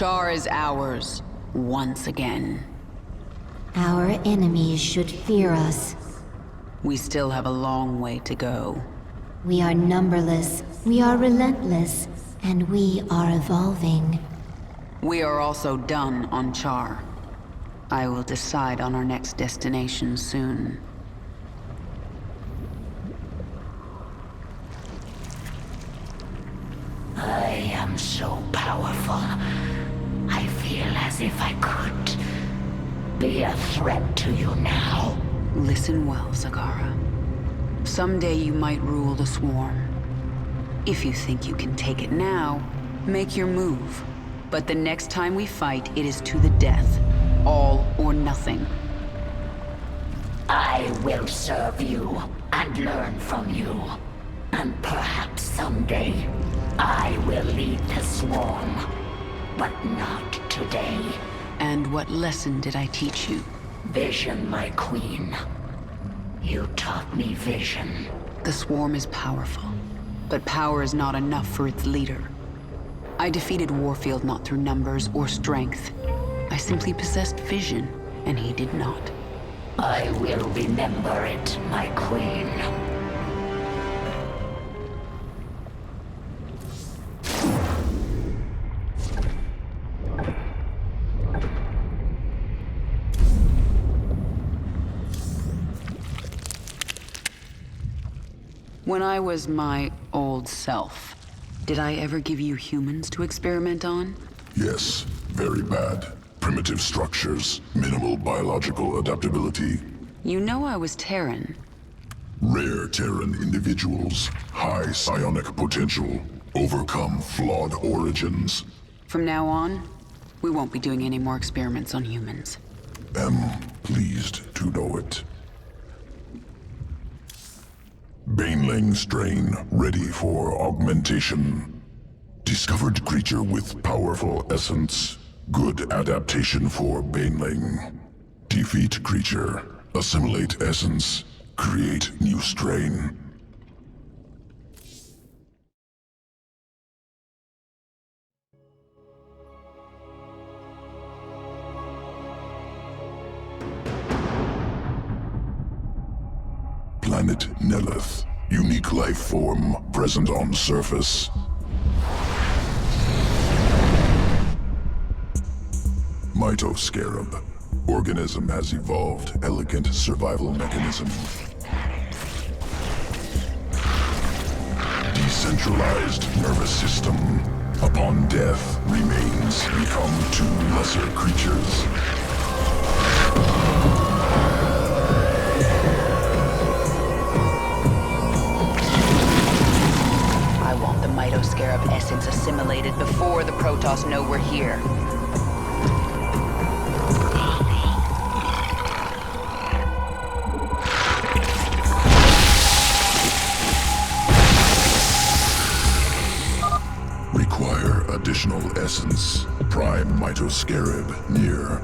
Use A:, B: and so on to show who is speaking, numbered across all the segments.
A: Char is ours, once again.
B: Our enemies should fear us.
A: We still have a long way to go.
B: We are numberless, we are relentless, and we are evolving.
A: We are also done on Char. I will decide on our next destination soon.
C: I am so powerful. I feel as if I could be a threat to you now.
A: Listen well, Zakara. Someday you might rule the Swarm. If you think you can take it now, make your move. But the next time we fight, it is to the death. All or nothing.
C: I will serve you and learn from you. And perhaps someday, I will lead the Swarm. But not today.
A: And what lesson did I teach you?
C: Vision, my queen. You taught me vision.
A: The Swarm is powerful, but power is not enough for its leader. I defeated Warfield not through numbers or strength. I simply possessed vision, and he did not.
C: I will remember it, my queen.
A: When I was my old self, did I ever give you humans to experiment on?
D: Yes, very bad. Primitive structures, minimal biological adaptability.
A: You know I was Terran.
D: Rare Terran individuals, high psionic potential, overcome flawed origins.
A: From now on, we won't be doing any more experiments on humans.
D: Am pleased to know it. Baneling strain ready for augmentation. Discovered creature with powerful essence. Good adaptation for Baneling. Defeat creature. Assimilate essence. Create new strain. Planet Nelith. Unique life form present on surface. Mitoscarab. Organism has evolved elegant survival mechanism. Decentralized nervous system. Upon death, remains become two lesser creatures.
A: I want the Mitoscarab essence assimilated before the Protoss know we're here.
D: Require additional essence. Prime Mitoscarab near.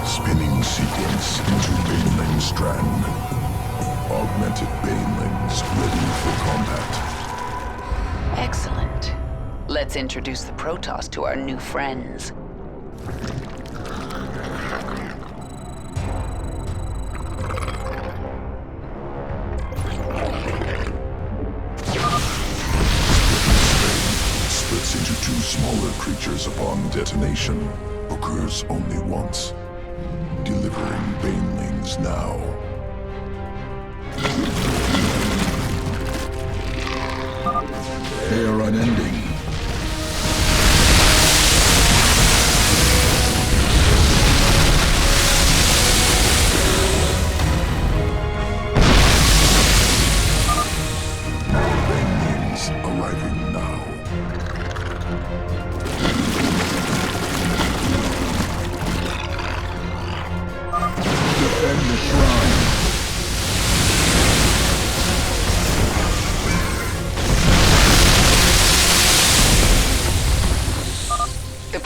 D: Spinning sequence into Baneling strand. Augmented Banelings ready for combat.
A: Excellent. Let's introduce the Protoss to our new friends.
D: Splits into two smaller creatures upon detonation. Occurs only once. Delivering Banelings now. They are unending. Banelings arriving now. Defend the shrine.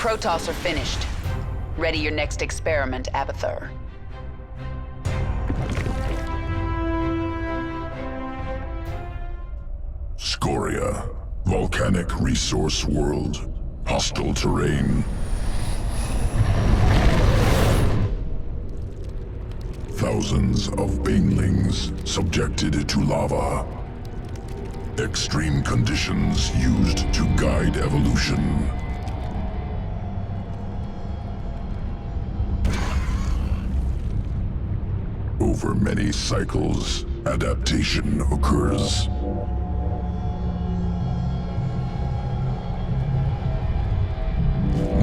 A: Protoss are finished. Ready your next experiment, Abathur.
D: Scoria, volcanic resource world, hostile terrain. Thousands of banelings subjected to lava. Extreme conditions used to guide evolution. Over many cycles, adaptation occurs.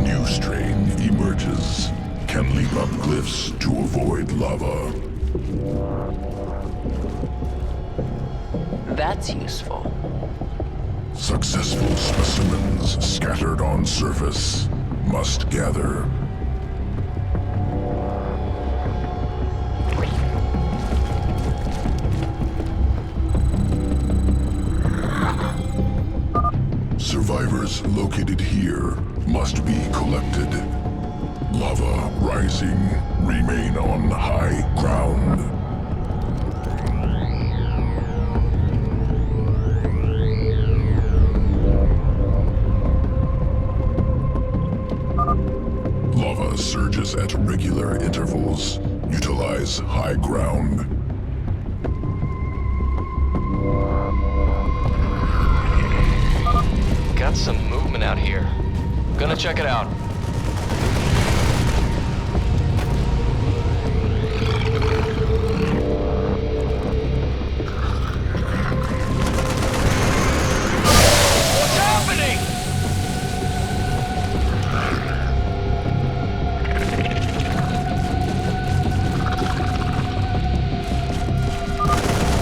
D: New strain emerges, can leap up cliffs to avoid lava.
A: That's useful.
D: Successful specimens scattered on surface must gather. Survivors located here must be collected. Lava rising, remain on high ground. Lava surges at regular intervals. Utilize high ground.
E: Got some movement out here. Gonna check it out. What's happening?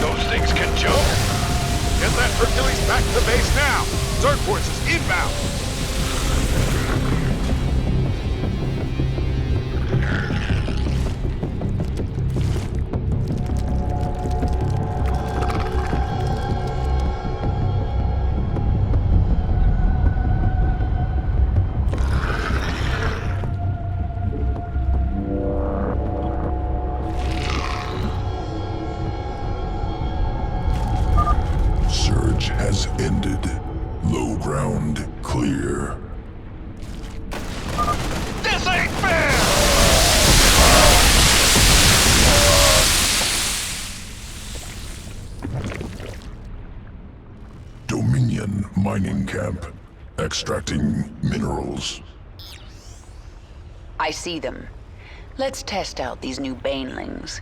F: Those things can jump? Get that Hercules back to base now! Zerg forces inbound!
D: Surge has ended. Low ground clear.
F: This ain't fair!
D: Dominion mining camp. Extracting minerals.
A: I see them. Let's test out these new banelings.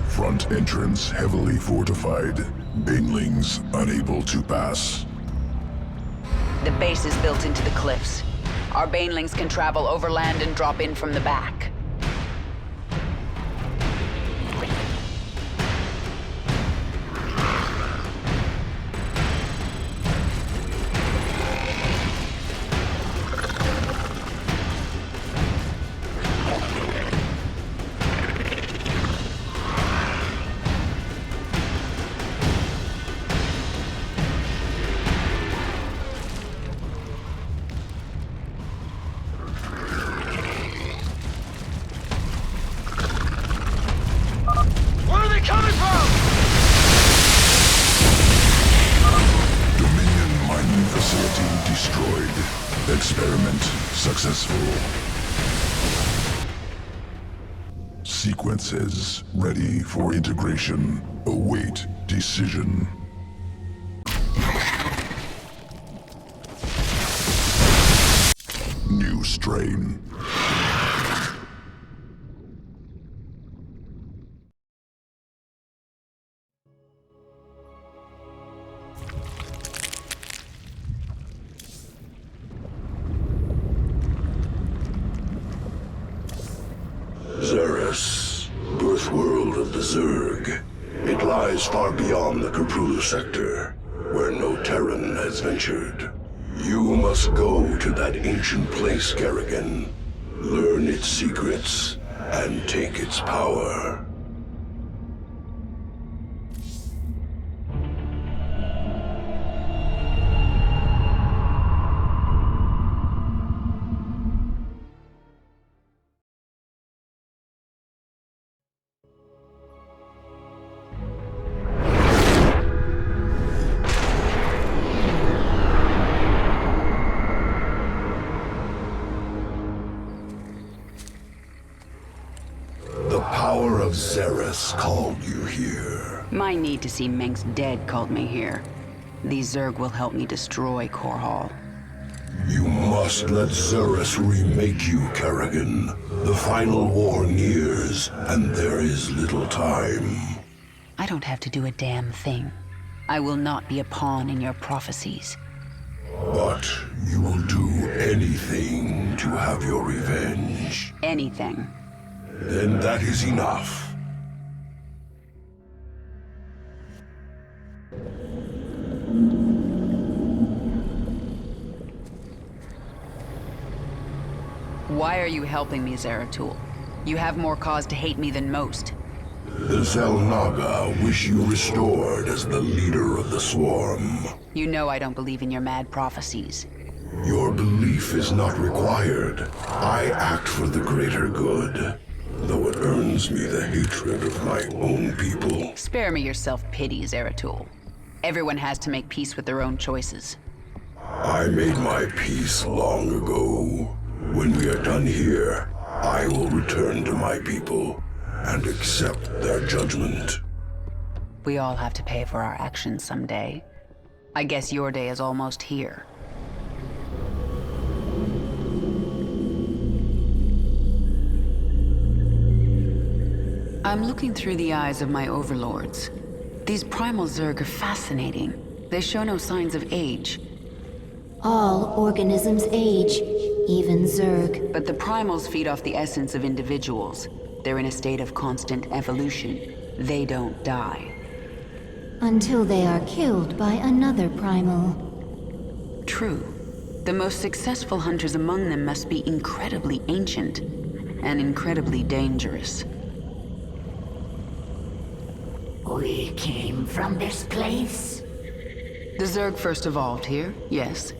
D: Front entrance heavily fortified. Banelings unable to pass.
A: The base is built into the cliffs. Our banelings can travel overland and drop in from the back.
F: Where are they coming from?
D: Dominion mining facility destroyed. Experiment successful. Sequences ready for integration. Await decision. New strain.
G: Xeris, birth world of the Zerg. It lies far beyond the Kapru sector, where no Terran has ventured. You must go to that ancient place, Kerrigan. Learn its secrets, and take its power. power of Xeris called you here.
A: My need to see Mengsk dead called me here. These Zerg will help me destroy Korhal.
G: You must let Xeris remake you, Kerrigan. The final war nears, and there is little time.
A: I don't have to do a damn thing. I will not be a pawn in your prophecies.
G: But you will do anything to have your revenge.
A: Anything.
G: Then that is enough.
A: Why are you helping me, Zeratul? You have more cause to hate me than most.
G: The Xel'Naga wish you restored as the leader of the Swarm.
A: You know I don't believe in your mad prophecies.
G: Your belief is not required. I act for the greater good, though it earns me the hatred of my own people.
A: Spare me your self-pity, Zeratul. Everyone has to make peace with their own choices.
G: I made my peace long ago. When we are done here, I will return to my people and accept their judgment.
A: We all have to pay for our actions someday. I guess your day is almost here. I'm looking through the eyes of my overlords. These primal Zerg are fascinating. They show no signs of age.
B: All organisms age, even Zerg.
A: But the primals feed off the essence of individuals. They're in a state of constant evolution. They don't die.
B: Until they are killed by another primal.
A: True. The most successful hunters among them must be incredibly ancient and incredibly dangerous.
C: We came from this place?
A: The Zerg first evolved here, yes.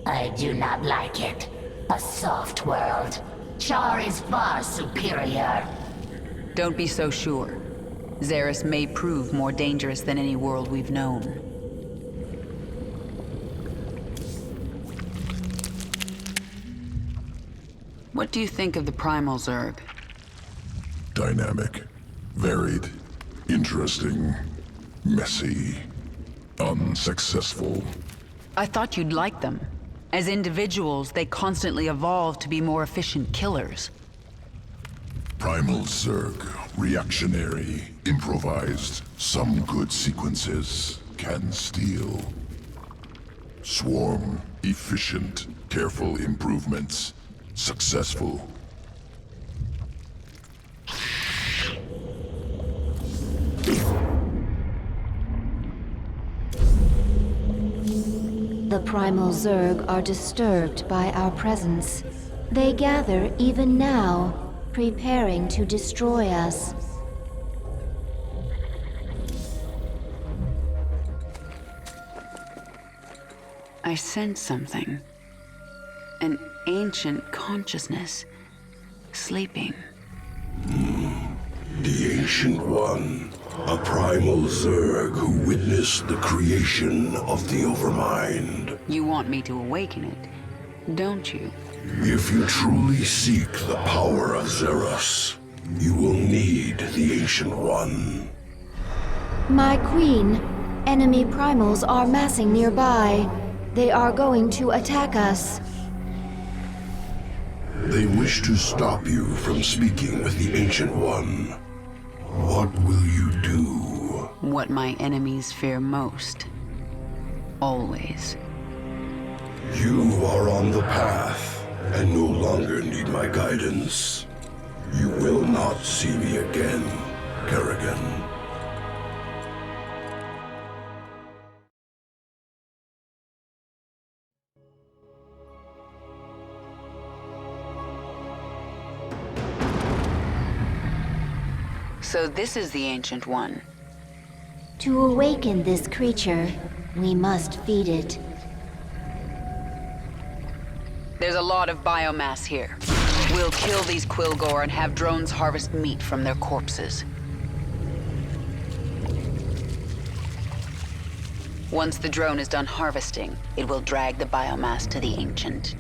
C: I do not like it. A soft world. Char is far superior.
A: Don't be so sure. Xeris may prove more dangerous than any world we've known. What do you think of the primal Zerg?
D: Dynamic, varied, interesting, messy, unsuccessful.
A: I thought you'd like them. As individuals, they constantly evolve to be more efficient killers.
D: Primal Zerg, reactionary, improvised, some good sequences can steal. Swarm, efficient, careful improvements, successful.
B: The primal Zerg are disturbed by our presence. They gather even now, preparing to destroy us.
A: I sense something. An ancient consciousness. Sleeping.
G: The Ancient One, a primal Zerg who witnessed the creation of the Overmind.
A: You want me to awaken it, don't you?
G: If you truly seek the power of Xeris, you will need the Ancient One.
B: My queen, enemy primals are massing nearby. They are going to attack us.
G: They wish to stop you from speaking with the Ancient One. What will you do?
A: What my enemies fear most. Always.
G: You are on the path, and no longer need my guidance. You will not see me again, Kerrigan.
A: So this is the Ancient One.
B: To awaken this creature, we must feed it.
A: There's a lot of biomass here. We'll kill these Quilgore and have drones harvest meat from their corpses. Once the drone is done harvesting, it will drag the biomass to the Ancient.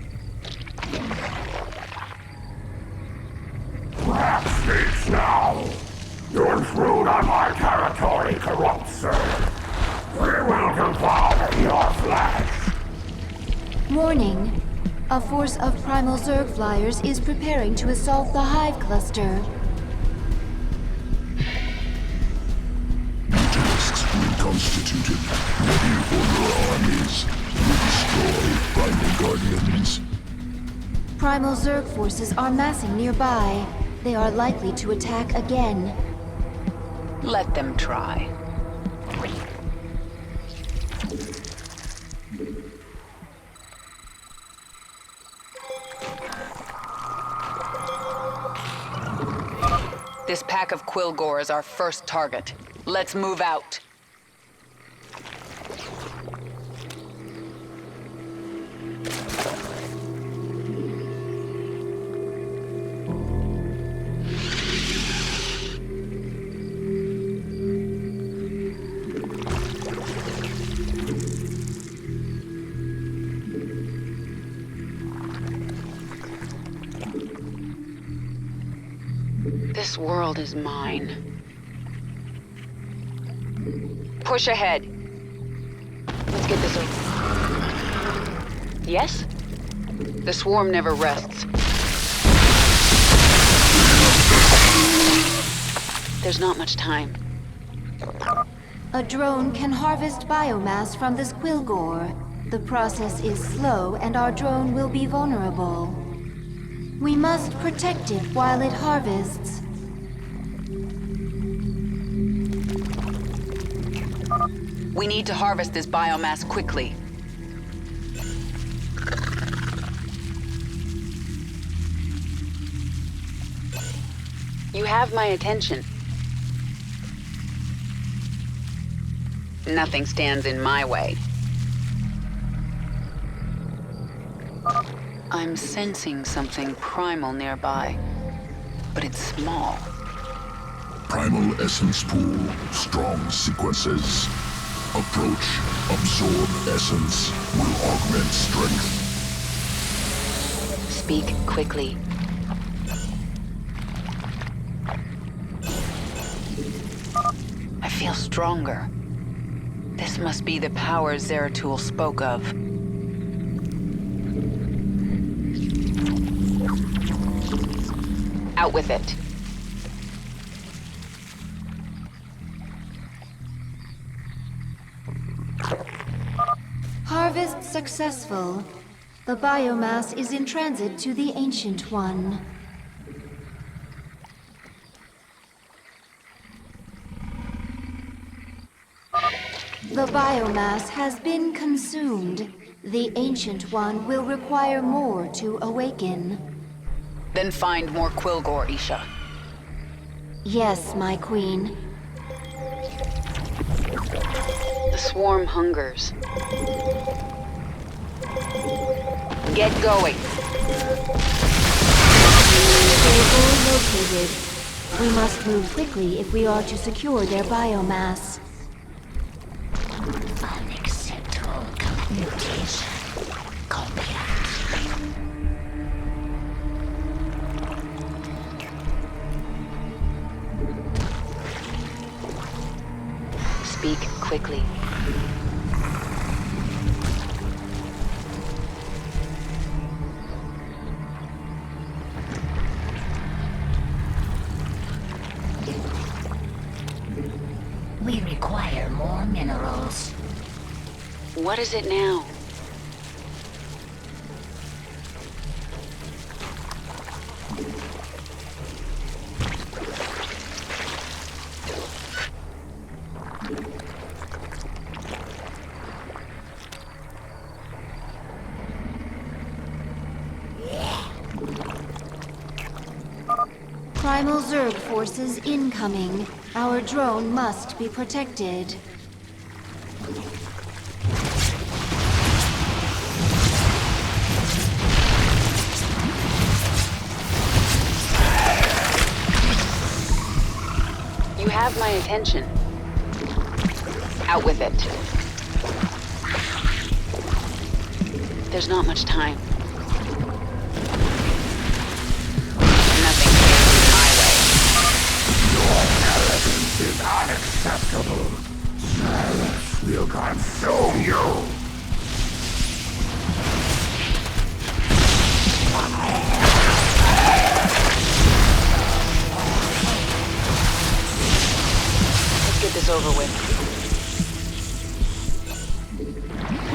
C: Grab states now!
B: Warning. A force of primal Zerg flyers is preparing to assault the Hive cluster.
D: Mutasks reconstituted, ready for your armies. Destroy Primal Guardians.
B: Primal Zerg forces are massing nearby. They are likely to attack again.
A: Let them try. This pack of Quilgore is our first target. Let's move out. This world is mine. Push ahead. Let's get this over. Yes? The swarm never rests. There's not much time.
B: A drone can harvest biomass from this Quilgore. The process is slow and our drone will be vulnerable. We must protect it while it harvests.
A: We need to harvest this biomass quickly. You have my attention. Nothing stands in my way. I'm sensing something primal nearby, but it's small.
D: Primal essence pool, strong sequences. Approach, absorb essence, will augment strength.
A: Speak quickly. I feel stronger. This must be the power Zeratul spoke of. Out with it.
B: Harvest successful. The biomass is in transit to the Ancient One. The biomass has been consumed. The Ancient One will require more to awaken.
A: Then find more Quilgore, Isha.
B: Yes, my queen.
A: The swarm hungers. Get going.
B: Quilgore located. We must move quickly if we are to secure their biomass.
C: Unacceptable communication. Complete.
A: Speak quickly.
C: We require more minerals.
A: What is it now?
B: Primal Zerg forces incoming. Our drone must be protected.
A: You have my attention. Out with it. There's not much time. Nothing stands in my way.
G: Your arrogance is unacceptable. Silence will consume you.
A: over with.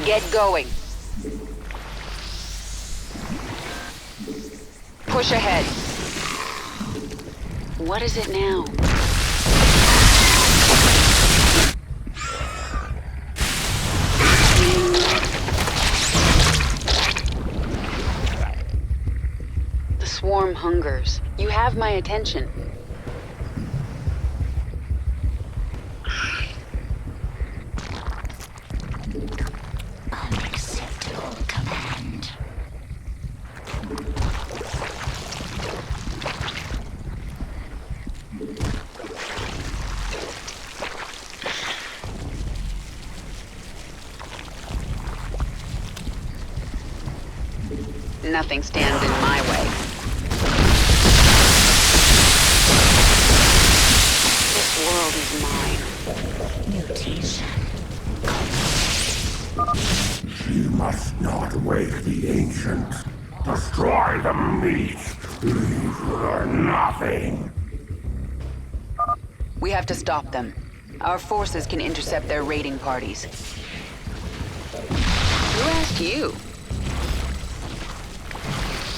A: Get going. Push ahead. What is it now? The swarm hungers. You have my attention.
C: Unacceptable command.
A: Nothing stands in my way. This world is mine.
C: Mutation.
H: She must not wake the ancient. Destroy the meat. Leave her nothing.
A: We have to stop them. Our forces can intercept their raiding parties. Who asked you?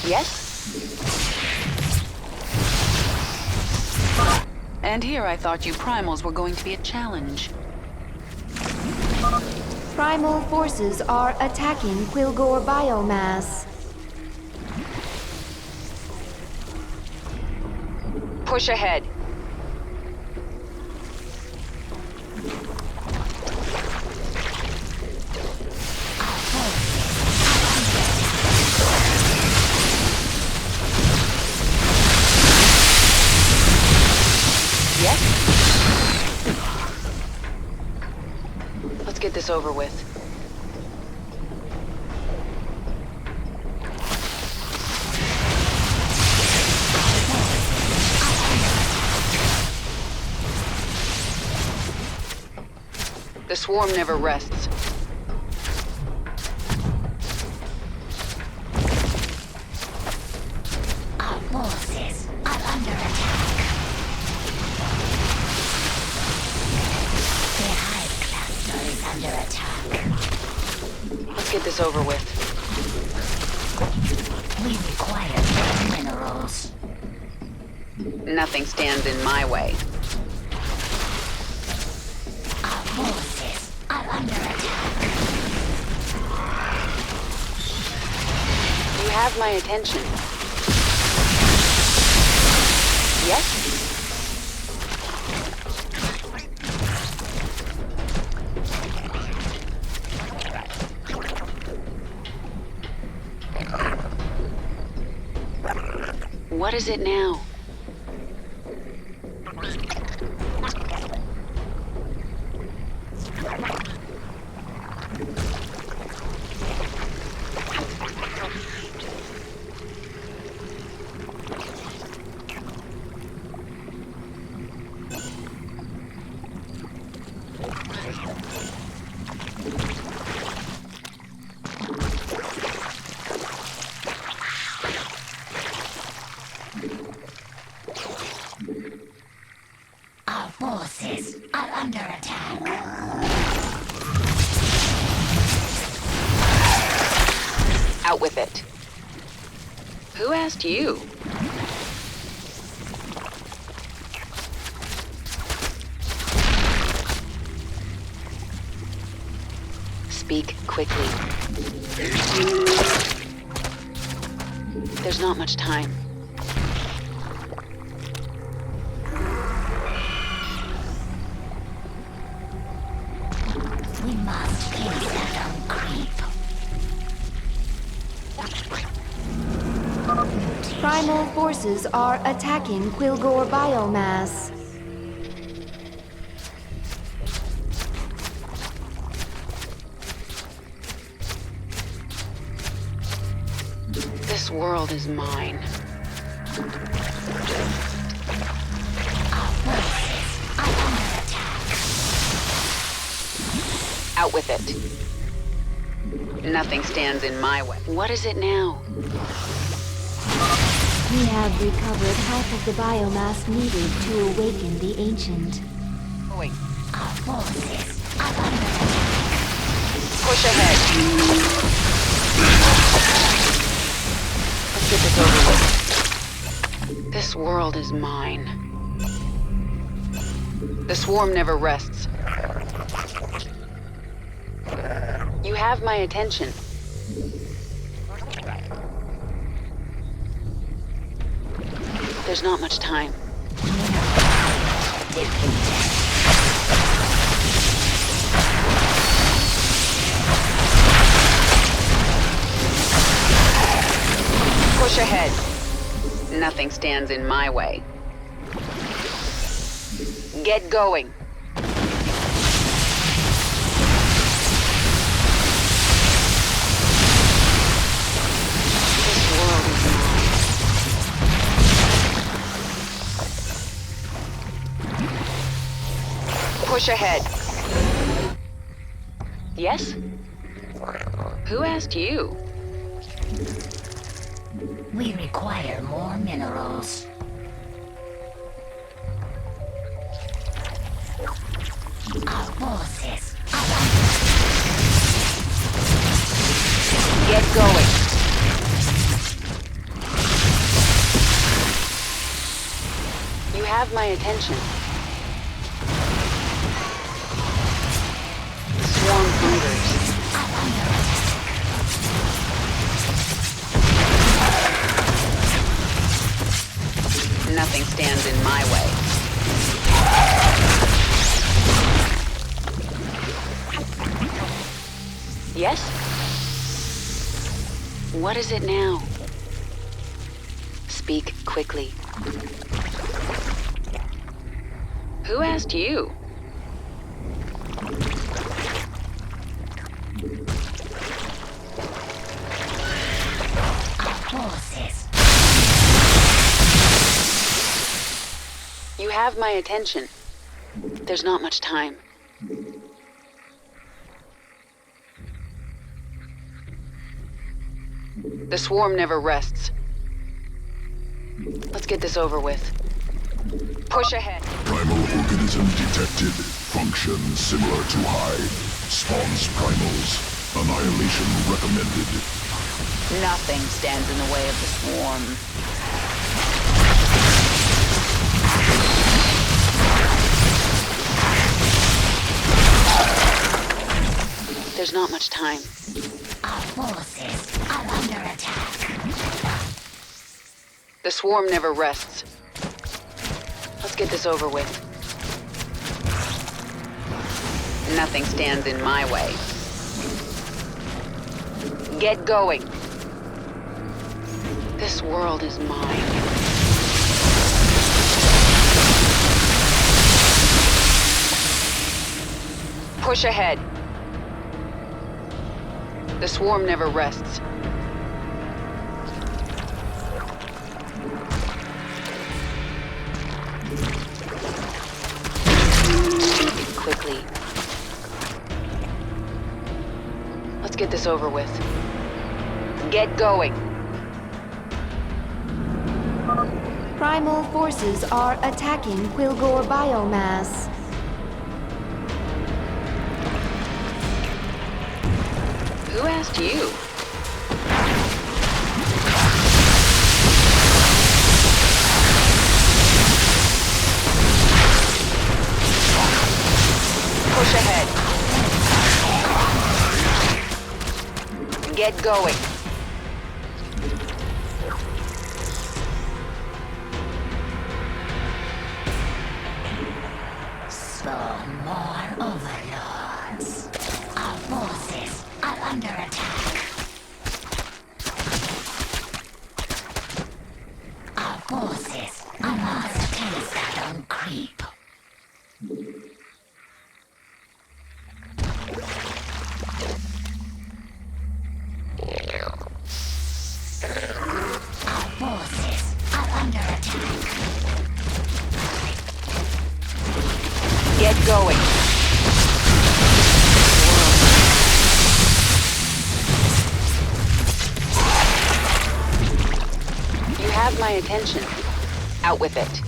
A: Yes? And here I thought you primals were going to be a challenge.
B: Primal forces are attacking Quilgore biomass.
A: Push ahead. Yes? Let's get this over with. The swarm never rests.
C: Our forces are under attack. The hive cluster is under attack.
A: Let's get this over with.
C: We require more minerals.
A: Nothing stands in my way.
C: Our forces are under attack.
A: You have my attention. Yes? What is it now?
C: Our forces are under attack.
A: Out with it. Who asked you? Speak quickly. There's not much time.
C: We must kill that own creep.
B: Primal forces are attacking Quilgore biomass.
A: This world is mine.
C: Our forces are under attack.
A: Out with it. Nothing stands in my way. What is it now?
B: We have recovered half of the biomass needed to awaken the ancient.
A: Oh, wait.
C: Our forces are under attack.
A: Push ahead. Let's get this over with. This world is mine. The swarm never rests. You have my attention. There's not much time. Push ahead. Nothing stands in my way. Get going. This world is mine. Push ahead. Yes? Who asked you?
C: We require more minerals. Our forces are under
A: Get going. You have my attention. The swarm hungers. Nothing stands in my way. Yes? What is it now? Speak quickly. Who asked you?
C: our forces.
A: You have my attention. There's not much time. The swarm never rests. Let's get this over with. Push ahead.
D: Primal organism detected. Function similar to Hive. Spawns primals. Annihilation recommended.
A: Nothing stands in the way of the swarm. There's not much time.
C: Our forces are under attack.
A: The swarm never rests. Let's get this over with. Nothing stands in my way. Get going. This world is mine. Push ahead. The swarm never rests. Quickly. Let's get this over with. Get going.
B: Primal forces are attacking Quilgore biomass.
A: Who asked you? Push ahead. Get going.
C: Slow more overlords. Our forces are under attack. Our forces are Mars Telesat creep. Our forces are under attack.
A: Get going. You have my attention. Out with it.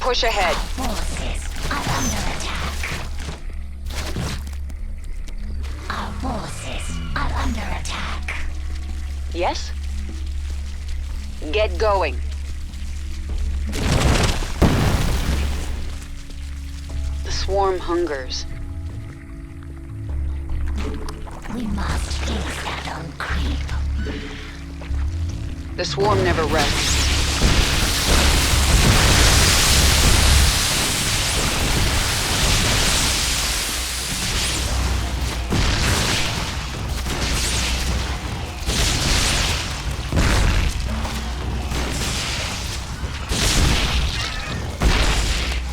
A: Push ahead.
C: Forces are under attack. Our forces are under attack.
A: Yes? Get going. The swarm hungers.
C: We must face that on creep.
A: The swarm never rests.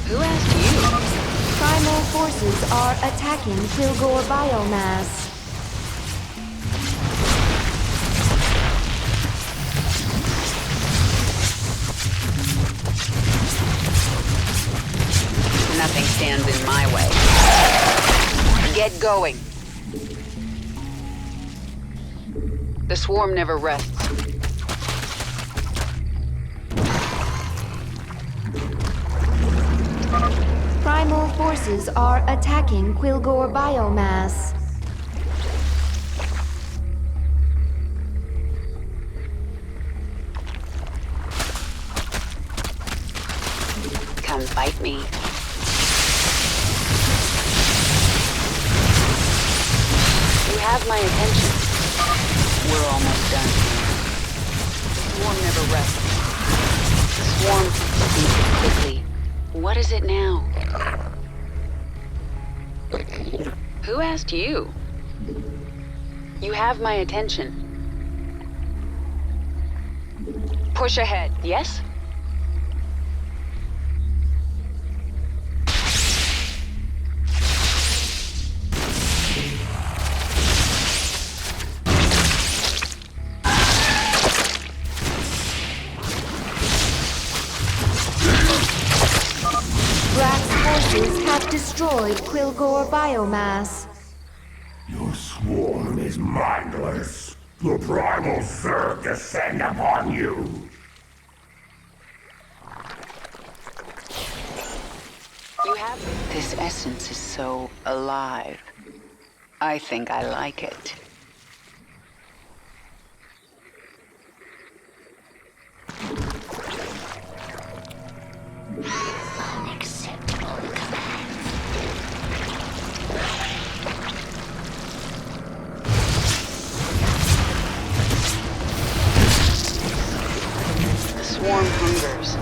A: Who asked you?
B: Primal forces are attacking Kilgore biomass.
A: Nothing stands in my way. Get going. The swarm never rests.
B: Primal forces are attacking Kilgore biomass.
A: Come fight me. You have my attention. We're almost done. The swarm never rests. The swarm speaks quickly. What is it now? Who asked you? You have my attention. Push ahead, yes?
B: Have destroyed Kilgore biomass.
H: Your swarm is mindless. The primal Zerg descend upon you.
A: You have... This essence is so alive. I think I like it.
C: Unacceptable command.
A: The swarm hungers.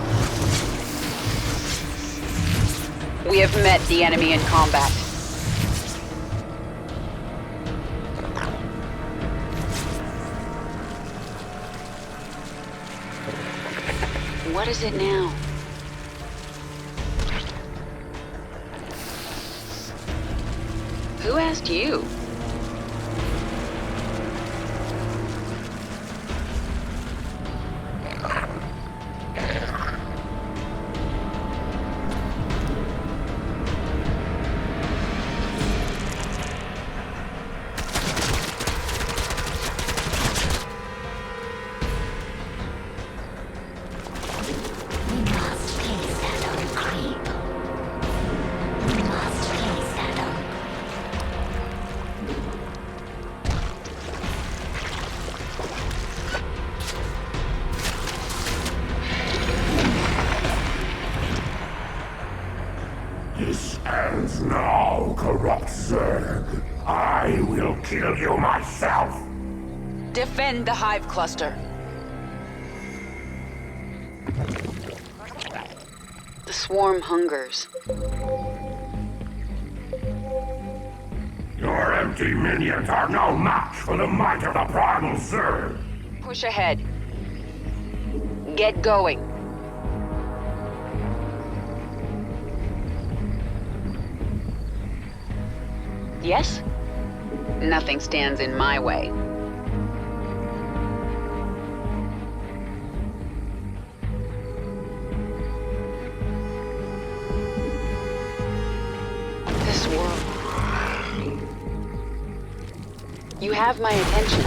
A: We have met the enemy in combat. What is it now? Who asked you?
H: This ends now, corrupt Zerg. I will kill you myself.
A: Defend the hive cluster. The swarm hungers.
H: Your empty minions are no match for the might of the primal Zerg.
A: Push ahead. Get going. Yes? Nothing stands in my way. This world. You have my attention.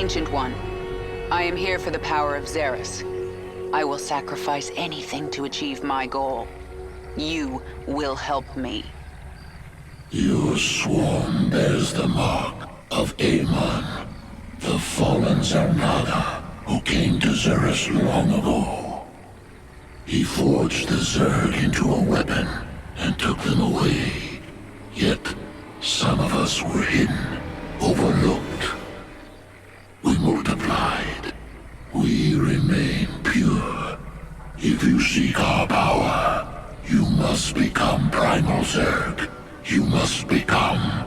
A: Ancient One, I am here for the power of Xeris. I will sacrifice anything to achieve my goal. You will help me.
G: Your swarm bears the mark of Amon, the fallen Zarnada, who came to Xeris long ago. He forged the Zerg into a weapon and took them away. Yet, some of us were hidden, overlooked. We multiplied. We remain pure. If you seek our power, you must become Primal Zerg. You must become